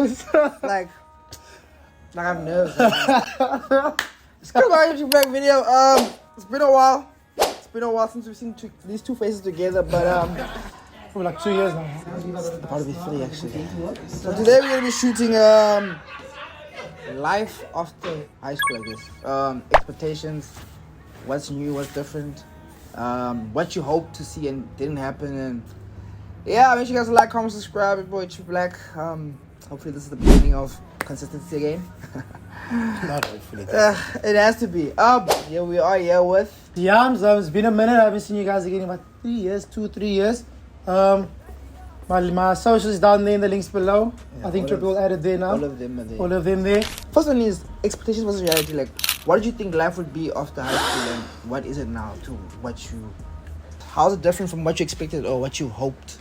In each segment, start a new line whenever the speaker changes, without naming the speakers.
nervous.
like I'm nervous. It's good about INSTAGARM video. It's been a while. It's been a while since we've seen these two faces together, but
For like 2 years now.
about to be 3 actually. So today we're gonna be shooting life after high school, I guess. Expectations, what's new, what's different, what you hoped to see and didn't happen, and yeah, make sure you guys like, comment, subscribe. Your boy Trippieblxck. Hopefully this is the beginning of consistency again.
Not hopefully.
It has to be. Here we are here with
Yams. It's been a minute. I haven't seen you guys again in about 3 years, 2-3 years. My socials down there in the links below.
Yeah,
I think Trippie will add it there now.
all of them are there.
All of them there.
First one is expectations versus reality. Like, what did you think life would be after high school, and what is it now to what you? How's it different from what you expected or what you hoped?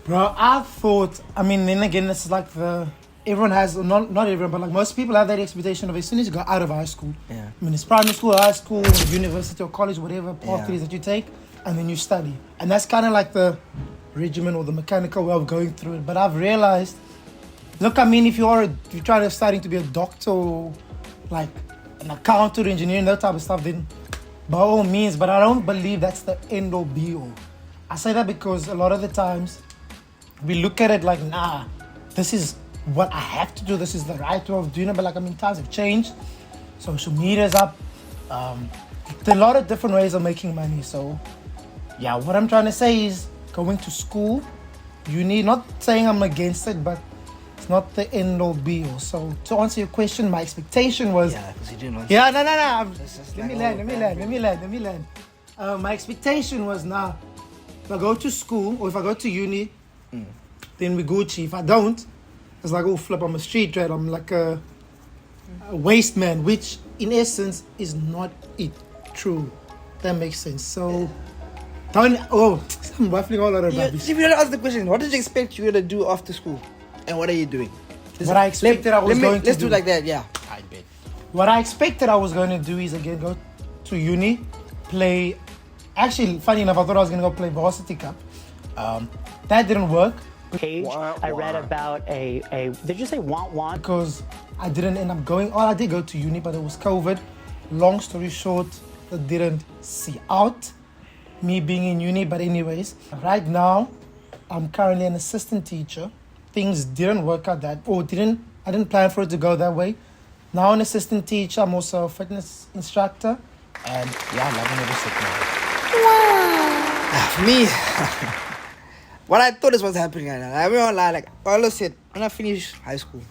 Bro, I thought, I mean, then again, it's like everyone has, not everyone, but like most people have that expectation of as soon as you go out of high school.
Yeah.
I mean, it's primary school, high school, university or college, whatever path it is that you take, and then you study. And that's kind of like the regimen or the mechanical way of going through it. But I've realized, look, I mean, if you're trying to studying to be a doctor or like an accountant or engineer and that type of stuff, then by all means, but I don't believe that's the end all be all. I say that because a lot of the times we look at it like, nah, this is what I have to do, this is the right way of doing it. But like, I mean, times have changed, social media's up, there are a lot of different ways of making money. So yeah, what I'm trying to say is going to school, uni, not saying I'm against it, but it's not the end all be all. So to answer your question, my expectation was,
Yeah, because you didn't want.
yeah, no.
Let
Let me land. My expectation was, nah, if I go to school or if I go to uni, then we Gucci. If I don't, it's like, oh, flip, I'm a street rat. I'm like a waste man, which in essence is not it. True. That makes sense. So, I'm waffling all over rubbish.
If you don't ask the question, what did you expect you were to do after school, and what are you doing?
What I expected I was going to do.
Let's do it like that. Yeah.
I bet. What I expected I was going to do is again go to uni, play. Actually, funny enough, I thought I was going to go play varsity cup. That didn't work
Page, I read about did you say want?
because I didn't end up going. I did go to uni, but it was COVID. Long story short, it didn't see out me being in uni. But anyways, right now, I'm currently an assistant teacher. Things didn't work out I didn't plan for it to go that way. Now an assistant teacher, I'm also a fitness instructor. And yeah, I'm loving every second.
For me, what I thought is what's happening right now. I won't lie. Like I always said, when I finish high school,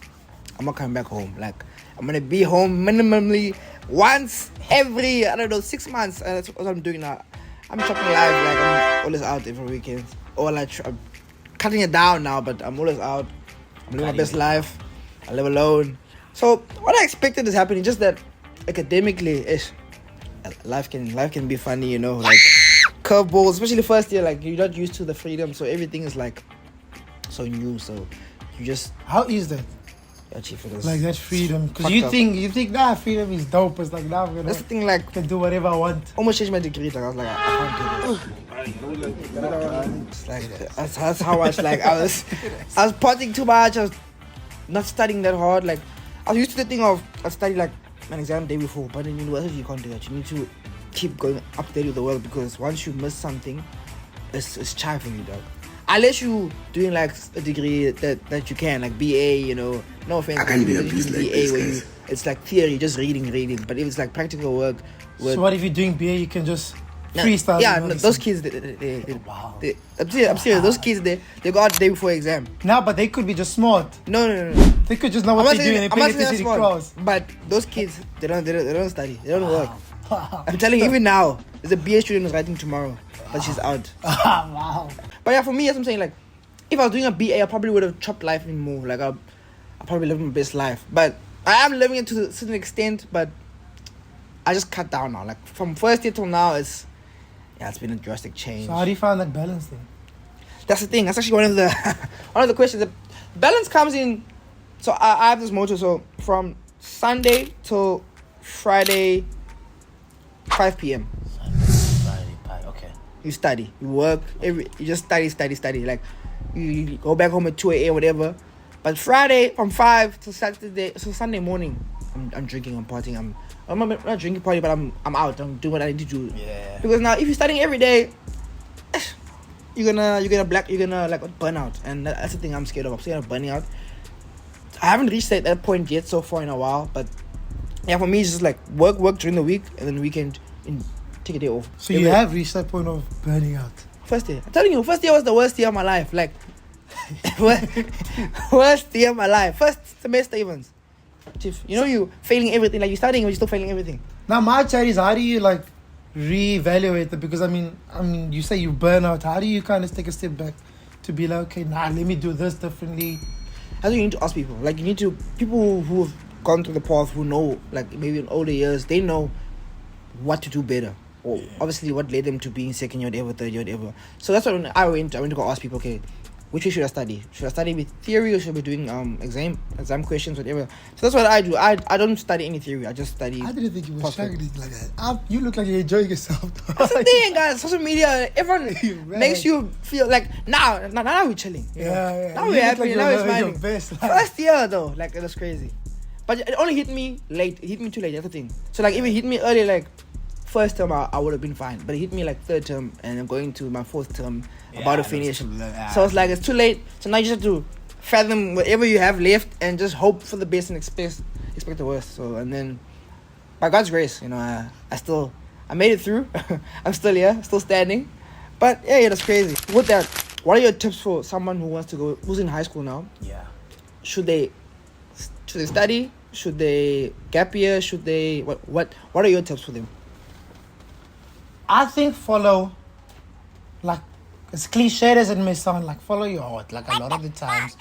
I'm gonna come back home. Like I'm gonna be home minimally once every 6 months. And that's what I'm doing now. I'm chopping live. Like I'm always out every weekend. Or like I'm cutting it down now, but I'm always out. I'm living my best life. I live alone. So what I expected is happening. Just that academically, life can be funny, you know, like curveballs, especially first year. Like you're not used to the freedom, so everything is like so new. So you just
How is that?
achieve it.
Like that freedom? Because you think nah, freedom is dope. It's like now I'm
That's the thing. Like
can do whatever I want.
almost changed my degree. Like I was like, I can't do this. Like that's how much like I was partying too much. I was not studying that hard. Like I was used to the thing of I study like an exam day before, but in university you can't do that. You need to keep going up there with the world, because once you miss something, it's chai for you, dog. Unless you doing like a degree that you can, like BA, you know. No offense.
I can't be a beast like this,
where
guys.
it's like theory, just reading. But if it's like practical work,
So what if you're doing BA? You can just freestyle.
Yeah, no, those kids,
Wow.
I'm serious. Those kids, they go out the day before exam.
Now, but they could be just smart.
No.
They could just know what they're doing and pay attention to the class.
But those kids, they don't study. They don't work.
Wow.
I'm telling you, even now, there's a BA student who's writing tomorrow, but she's out.
Wow.
But yeah, for me, as I'm saying, like, if I was doing a BA, I probably would have chopped life in more. Like, I probably lived my best life. But I am living it to a certain extent, but I just cut down now. Like, from first year till now, it's been a drastic change.
So how do you find that balance then?
That's the thing. That's actually one of the questions. The balance comes in. So I have this motto. So from Sunday till Friday, 5 p.m.
Okay.
You study, you work, you just study. Like you go back home at 2 a.m. whatever. But Friday from 5 to Saturday, so Sunday morning, I'm drinking, I'm partying, I'm not drinking party, but I'm out. I'm doing what I need to do.
Yeah.
Because now if you're studying every day, you're gonna like burn out, and that's the thing I'm scared of. I'm scared of burning out. I haven't reached that point yet so far in a while, but yeah, for me it's just like work during the week and then weekend take a day off.
So you have reached that point of burning out.
First year, I'm telling you, first year was the worst year of my life. Like worst year of my life. First semester even. You know, you failing everything. Like you're studying, but you're still failing everything.
Now my chat is, how do you like reevaluate it? Because I mean, you say you burn out. How do you kind of take a step back to be like, okay, let me do this differently?
I think you need to ask people. Like you need to people who've gone through the path, who know, like maybe in older years, they know what to do better, or obviously what led them to being second year, whatever, third year, whatever. So that's what I went to go ask people. Okay, which way should I study? Should I study with theory or should I be doing exam questions, whatever? So that's what I do. I don't study any theory. I just study.
I didn't think you were struggling like that. You look like you're enjoying yourself.
That's the thing, guys. Social media, everyone makes you feel like now we're chilling.
Yeah.
Now we're happy.
Like
now we're
your
smiling.
best, like.
First year though, like it was crazy. But it only hit me late. It hit me too late. That's the thing. So like if it hit me early, like first term, I would have been fine. But it hit me like third term, and I'm going to my fourth term, about to finish. So it's like it's too late. So now you just have to fathom whatever you have left and just hope for the best and expect the worst. So and then, by God's grace, you know, I made it through. I'm still here, still standing. But yeah, that's crazy. With that, what are your tips for someone who's in high school now?
Yeah.
Should they study? Should they gap year? Should they what are your tips for them?
I think follow, like, as cliched as it may sound, like follow your heart. Like a lot of the times,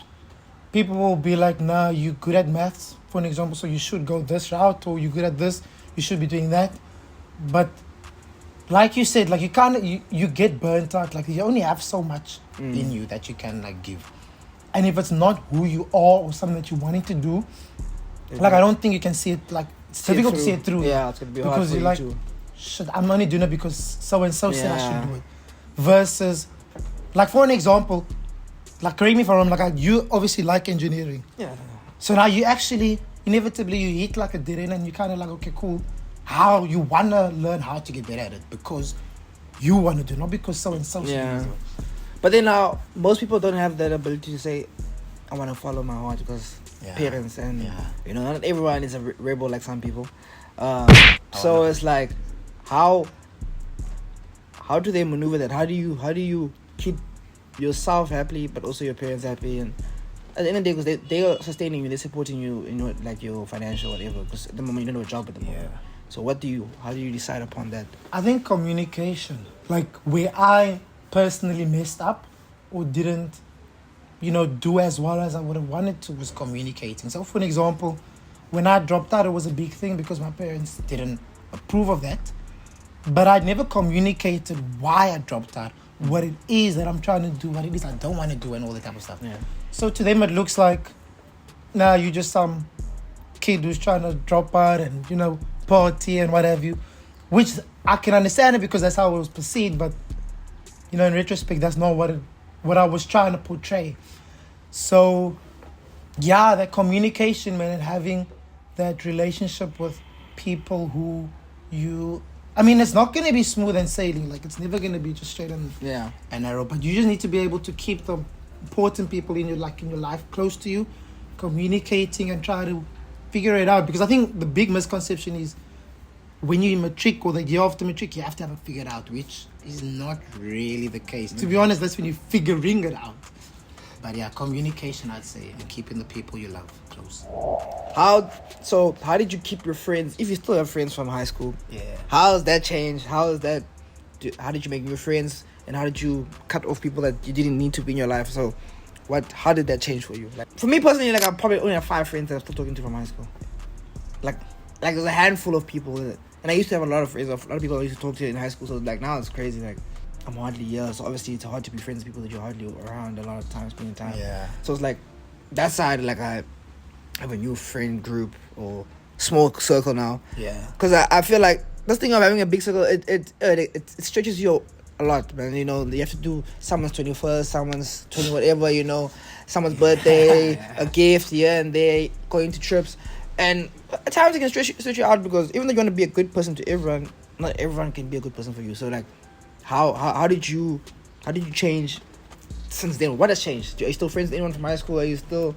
people will be like, "Nah, you're good at maths, for an example, so you should go this route, or you're good at this, you should be doing that." But like you said, like you get burnt out. Like you only have so much in you that you can like give, and if it's not who you are or something that you're wanting to do, like I don't think you can see it. Like it's difficult to see it through.
Yeah, it's gonna be hard
because
for
you're
you
like,
too.
shit, I'm only doing it because so and so said I should do it. Versus, like for an example, like correct me if I'm wrong, like you obviously like engineering.
Yeah.
So now you actually inevitably you hit like a dead end, and you kind of like, okay, cool. How you wanna learn how to get better at it because you wanna do, not because so and so should do it.
But then now most people don't have that ability to say, I wanna follow my heart because parents and you know, not everyone is a rebel like some people. So it's like, how do they maneuver that? How do you keep yourself happy but also your parents happy? And at the end of the day, because they are sustaining you, they're supporting you in your, like your financial whatever, because at the moment you don't have a job at the moment. So how do you decide upon that?
I think communication, like where I personally messed up or didn't, you know, do as well as I would have wanted to, was communicating. So for an example, when I dropped out, it was a big thing because my parents didn't approve of that. But I never communicated why I dropped out, what it is that I'm trying to do, what it is I don't want to do, and all that type of stuff.
Yeah.
So to them, it looks like, nah, you just some kid who's trying to drop out and, you know, party and what have you, which I can understand it because that's how it was perceived. But, you know, in retrospect, that's not what I was trying to portray. So, yeah, that communication, man, and having that relationship with people who I mean, it's not going to be smooth and sailing. Like, it's never going to be just straight and narrow. But you just need to be able to keep the important people in your life close to you, communicating and try to figure it out. Because I think the big misconception is when you're in matric or the year after matric, you have to have it figured out, which is not really the case. To be honest, that's when you're figuring it out. But yeah, communication, I'd say, and keeping the people you love close.
How did you keep your friends, if you still have friends from high school?
Yeah.
How has that changed? How did you make new friends, and how did you cut off people that you didn't need to be in your life? So how did that change for you? Like for me personally, like I probably only have 5 friends that I'm still talking to from high school. Like there's a handful of people, and I used to have a lot of friends, a lot of people I used to talk to in high school. So like now it's crazy. Like I'm hardly here, so obviously it's hard to be friends with people that you're hardly around a lot of times, spending time.
Yeah.
So it's like that side, like I have a new friend group or small circle now.
Yeah.
Because I feel like this thing of having a big circle, it stretches your a lot, man. You know, you have to do someone's 21st, someone's 20 whatever, you know, someone's birthday, a gift here and there, going to trips. And at times it can stretch you out because even though you want to be a good person to everyone, not everyone can be a good person for you. So like, how did you change since then? What has changed? Are you still friends with anyone from high school? Are you still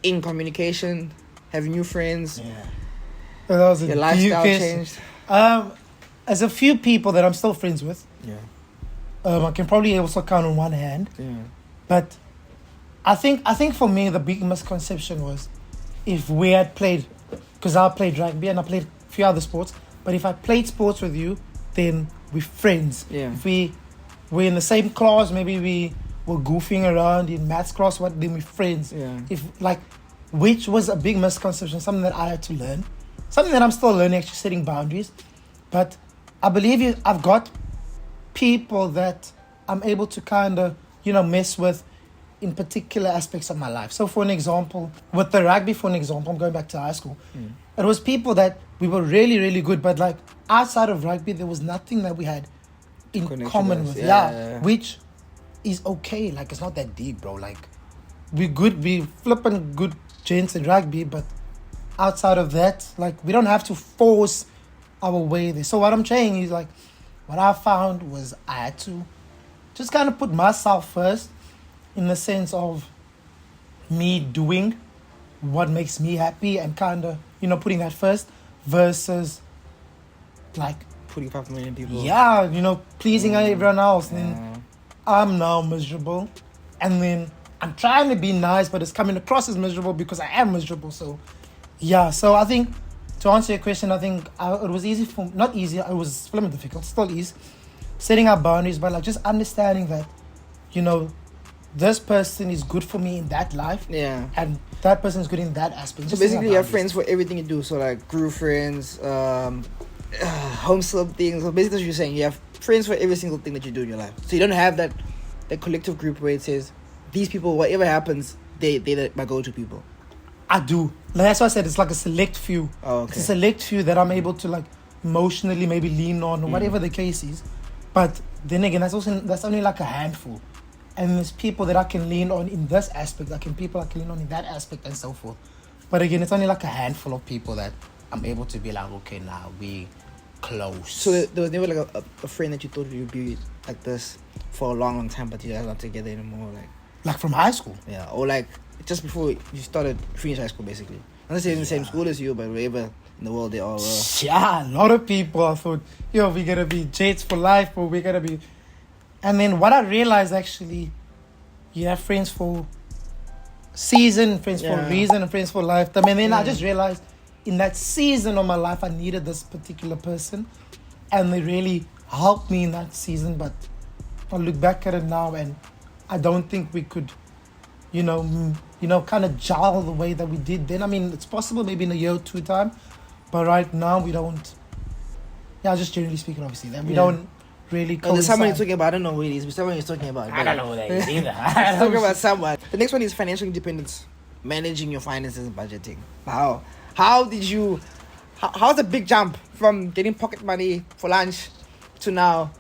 in communication, having new friends?
Yeah. That was a
Your lifestyle changed?
As a few people that I'm still friends with.
Yeah.
I can probably also count on one hand.
Yeah.
But I think for me the big misconception was if we had played, because I played rugby and I played a few other sports, but if I played sports with you, then we're friends.
Yeah.
If we're in the same class, maybe we were goofing around in maths class, then we're friends.
Yeah.
Which was a big misconception, something that I had to learn, something that I'm still learning, actually setting boundaries. But I believe I've got people that I'm able to kind of, mess with in particular aspects of my life. So for an example, with the rugby, I'm going back to high school. It was people that we were really, really good, but like outside of rugby, there was nothing that we had in common with. Yeah. Which is okay. Like, it's not that deep, bro. Like, we flipping good gents in rugby, but outside of that, like, we don't have to force our way there. So what I'm saying is, like, what I found was I had to just kind of put myself first, in the sense of me doing what makes me happy and kind of, putting that first versus like
putting 5 million people.
Yeah, pleasing everyone else. And then I'm now miserable. And then I'm trying to be nice, but it's coming across as miserable because I am miserable. So, yeah. So I think, to answer your question, I think it was easy not easy, it was flipping difficult, still is, setting up boundaries, but like just understanding that, this person is good for me in that life.
Yeah.
And that person is good in that aspect.
So basically you have friends for everything you do. So like group friends, homeschool things. So basically what you're saying, you have friends for every single thing that you do in your life. So you don't have that collective group where it says, these people, whatever happens, they're my go-to people.
I do. That's why I said it's like a select few.
Oh, okay.
It's a select few that I'm able to like emotionally maybe lean on or whatever the case is. But then again, that's only like a handful. And there's people that I can lean on in this aspect, people I can lean on in that aspect and so forth. But again, it's only like a handful of people that I'm able to be like, okay, now we close.
So there was never like a friend that you thought you'd be like this for a long, long time, but you guys are not together anymore,
like from high school?
Yeah, or like just before you finished high school, basically. Not necessarily in the same school as you, but wherever in the world they all were.
Yeah, a lot of people I thought, we're gonna be Jades for life, or we're gonna be. And then what I realized, actually, you have friends for season, friends for reason, and friends for lifetime. And then I just realized in that season of my life, I needed this particular person. And they really helped me in that season. But I look back at it now and I don't think we could, kind of gel the way that we did then. I mean, it's possible maybe in a year or two time. But right now, we don't. Yeah, just generally speaking, obviously. That we don't really coincide.
There's someone you're talking about. I don't know who it is, but someone you're talking about.
I don't know who that is either.
I'm talking about someone. The next one is financial independence. Managing your finances and budgeting. How's the big jump from getting pocket money for lunch to now,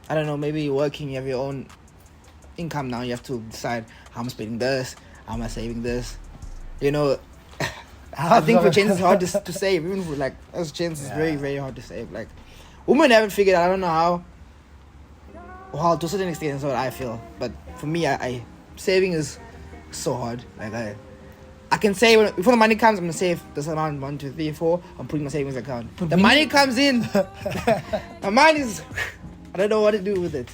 I don't know, maybe you're working, you have your own income now, you have to decide how I'm spending this, how am I saving this. I think for gents it's hard to save. Even for like us gents, it's very, very hard to save. Like, women haven't figured out, I don't know how. Well, to a certain extent, that's what I feel. But for me, I saving is so hard. Like I can say before the money comes, I'm gonna save this amount, 1, 2, 3, 4. I'm putting my savings account. The money comes in, my mind is, I don't know what to do with it.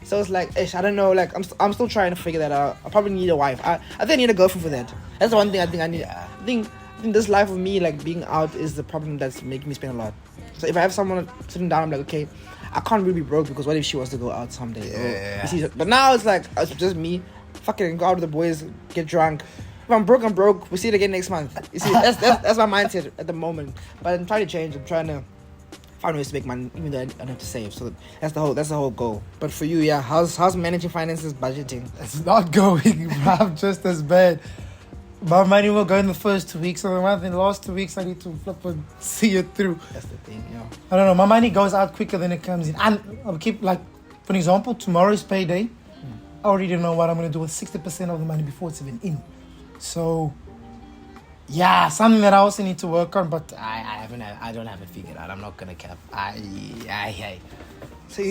So it's like, I don't know. Like I'm still trying to figure that out. I probably need a wife. I think I need a girlfriend for that. That's the one thing I think I need. I think this life of me, like being out, is the problem that's making me spend a lot. So if I have someone sitting down, I'm like, okay, I can't really be broke because what if she wants to go out someday?
Yeah.
You see, but now it's like, it's just me. Fucking go out with the boys, get drunk. If I'm broke, I'm broke. We see it again next month. You see, that's my mindset at the moment. But I'm trying to change. I'm trying to find ways to make money, even though I don't have to save. So that's the whole goal. But for you, how's managing finances, budgeting?
It's not going, bro. Just as bad. My money will go in the first 2 weeks of the month. In the last 2 weeks, I need to flip and see it through.
That's the thing,
I don't know. My money goes out quicker than it comes in. And I'll keep, like, for example, tomorrow's payday. I already know what I'm going to do with 60% of the money before it's even in. So, yeah, something that I also need to work on, but I don't have it figured out. I'm not going to cap.
So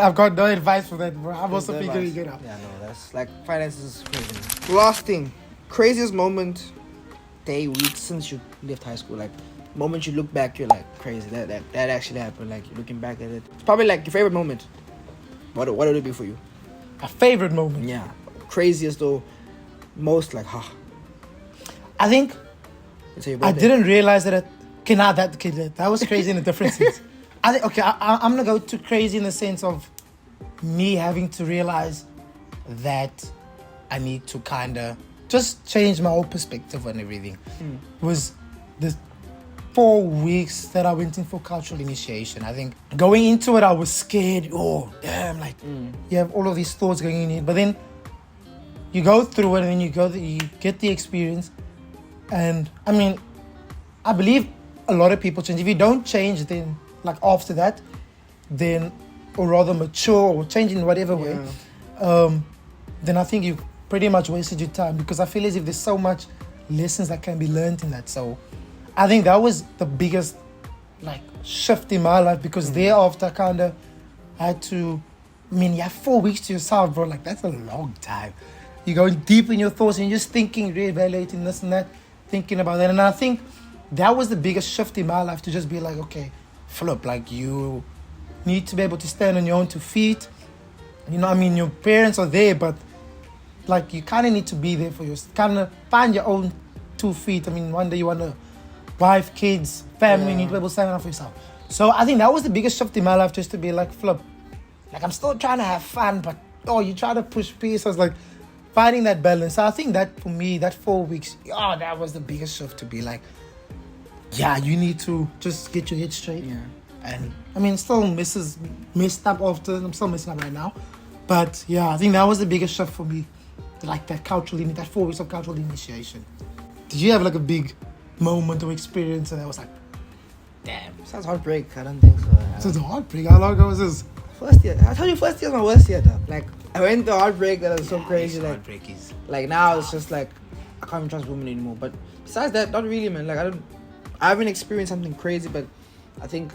I've got no advice for that, bro. I'm also figuring it out.
Yeah, no, that's like finances is crazy. Last thing, craziest moment, day, week since you left high school. Like, moment you look back, you're like crazy. That actually happened. Like, you're looking back at it. It's probably like your favorite moment. What would it be for you?
A favorite moment?
Yeah, craziest or most like,
I think I didn't realize that. That was crazy in a different sense. I think I'm gonna go too crazy in the sense of me having to realize that I need to kind of just change my whole perspective on everything. Was the 4 weeks that I went in for cultural initiation. I think going into it, I was scared. Oh, damn, like you have all of these thoughts going in it. But then you go through it and then you get the experience. And I mean, I believe a lot of people change. If you don't change, then like after that, then or rather mature or change in whatever way, then I think you pretty much wasted your time, because I feel as if there's so much lessons that can be learned in that. So I think that was the biggest like shift in my life, because thereafter I kind of had to, I mean, you have 4 weeks to yourself, bro. Like, that's a long time. You're going deep in your thoughts and you're just thinking, reevaluating this and that, thinking about that. And I think that was the biggest shift in my life, to just be like, okay, flip, like you need to be able to stand on your own 2 feet. You know what I mean? Your parents are there, but like you kind of need to be there for yourself, kind of find your own 2 feet. I mean, one day you want to wife, kids, family, you need to be able to stand up for yourself. So I think that was the biggest shift in my life, just to be like, flip, like I'm still trying to have fun, but you try to push peace. I was like finding that balance. So I think that for me, that 4 weeks, that was the biggest shift, to be like, yeah, you need to just get your head straight.
Yeah.
And I mean, still messed up after. I'm still messing up right now. But yeah, I think that was the biggest shift for me. Like that 4 weeks of cultural initiation. Did you have like a big moment or experience and I was like, damn?
Sounds heartbreak. I don't think so.
So it's a heartbreak. How long ago was this?
First year. I told you first year was my worst year though. Like, I went through heartbreak that was so crazy. Like,
heartbreak is
like now it's just like I can't even trust women anymore. But besides that, not really, man. Like I haven't experienced something crazy, but I think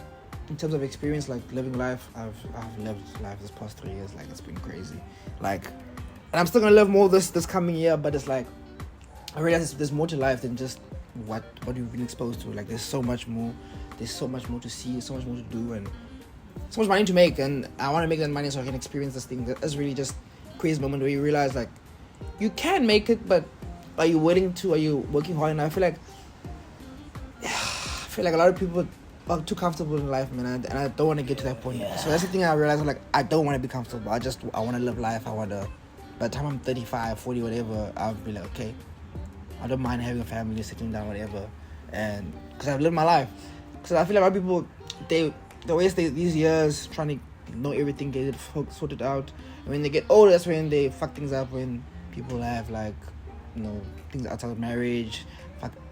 in terms of experience, like living life, I've lived life this past 3 years. Like, it's been crazy. Like, and I'm still gonna live more this coming year, but it's like I realize there's more to life than just what you've been exposed to. Like, there's so much more. There's so much more to see, so much more to do, and so much money to make. And I want to make that money so I can experience this thing. That's really just a crazy moment where you realize, like, you can make it, but are you willing to? Are you working hard enough? I feel like a lot of people are too comfortable in life, man, and I don't want to get to that point. Yeah. So that's the thing I realized. I'm like, I don't want to be comfortable. I want to live life. By the time I'm 35, 40, whatever, I'll be like, okay, I don't mind having a family, sitting down, whatever, and because I've lived my life. Because I feel like a lot of people, they waste these years trying to know everything, get it sorted out, and when they get older, that's when they fuck things up. When people have, like, you know, things outside of marriage,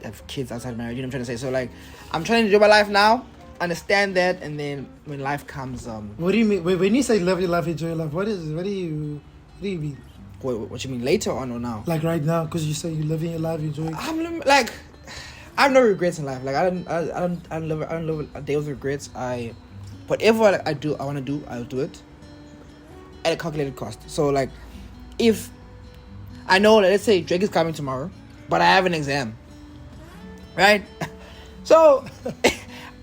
have kids outside of marriage, you know what I'm trying to say? So, like, I'm trying to enjoy my life now, understand that, and then when life comes,
what do you mean when you say live your life, enjoy your life? What do you mean?
What you mean, later on or now?
Like right now, because you say you're living your life, enjoying.
I have no regrets in life. Like, I don't live a day with regrets. Whatever I do, I want to do, I'll do it at a calculated cost. So, like, if I know that, let's say Drake is coming tomorrow, but I have an exam, right? So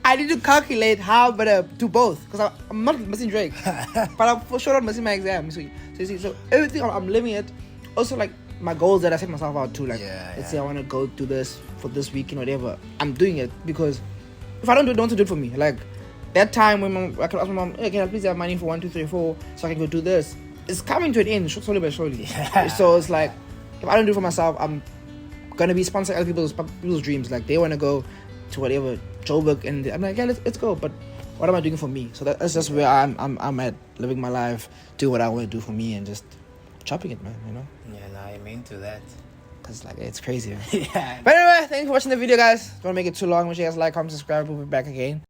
I need to calculate how I'm gonna do both, because I'm not missing Drake, but I'm for sure not missing my exam. So everything I'm living it. Also, like, my goals that I set myself out to, like, let's say I want to go do this for this weekend, whatever. I'm doing it because if I don't do it, don't do it for me. Like, that time when I can ask my mom, hey, can I please have money for 1, 2, 3, 4 so I can go do this? It's coming to an end, slowly by slowly. Yeah. So it's like, if I don't do it for myself, I'm gonna be sponsoring other people's dreams. Like, they want to go to whatever Joburg, and I'm like, yeah, let's go. But what am I doing for me? So that's just where I'm at, living my life, do what I want to do for me, and just chopping it, man. You know?
Yeah, no, I'm into that.
Cause, like, it's crazy. Man.
Yeah.
But anyway, thanks for watching the video, guys. Don't make it too long. Make sure you guys like, comment, subscribe. We'll be back again.